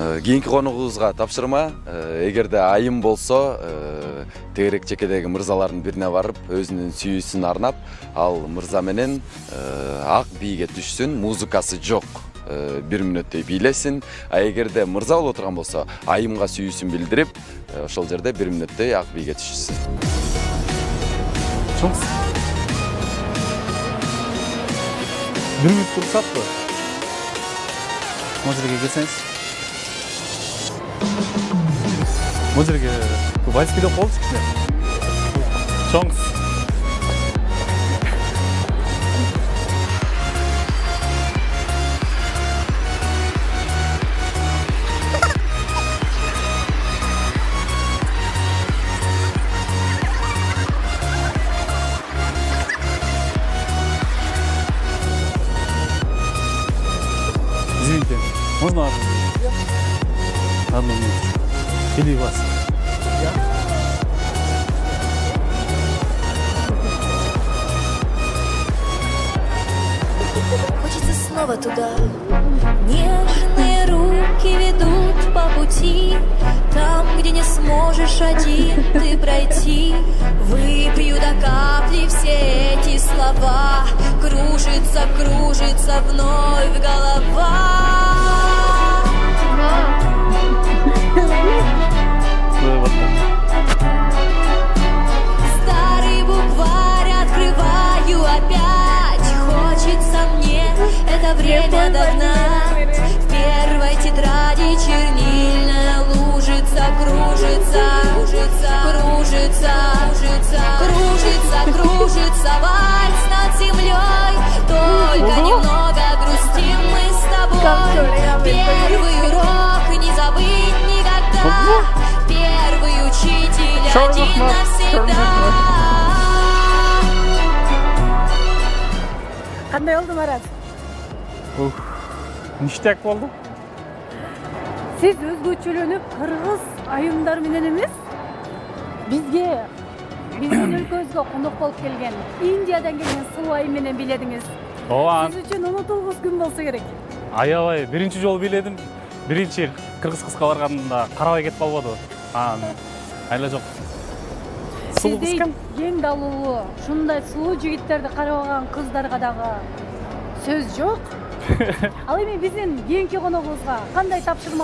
Кийинки конугубузга тапшырма, эгерде айым болсо, тегерек чекедеги мырзалардын бирине барып, өзүнүн сүйүүсүн арнап, ал мырза менен ак бийге түшсүн, музыкасы жок. 1 мүнөттөй бийлесин. А эгерде мырза болуп отурган болсо, айымга сүйүүсүн билдирип, ошол жерде 1 мүнөттөй ак бийге түшсүн. Чоңсуз. 1 мүнөт турсатпы? Мына жерге келсеңиз. Мына жерге вальс билеп коелучу кичине. Чоңсуз. Извините, можно одну минуту? Или вас? Хочется снова туда. Нежные руки ведут по пути, там, где не сможешь один ты пройти. Выпью до капли все эти слова. Кружится, кружится вновь голова. Старый букварь открываю опять. Хочется мне это время догнать. В первой тетради чернильная лужица. Кружится, кружится, кружится, кружится, кружится, кружится вальс над землей. Только немного грустим мы с тобой. Первый урок не забыть никогда. Первый учитель один навсегда. Кандай болду, Марат? Ништяк болду. Сиз өзгөчөлөнүп, кыргыз айымдар менен эмес, биздин өлкөбүзгө конок болуп келген, Индиядан келген суу айым менен бийледиңиз. Сиз үчүн унутулгус күн болсо керек. Аябай, биринчи жолу бийледим. Биринчи кыргыз кызга барганда карабай кетип калбады. Айла жок. Сиздей кең далылуу, ушундай сулуу жигиттерди карабаган кыздарга дагы сөз жок. Ал эми биздин кийинки коногубузга кандай тапшырма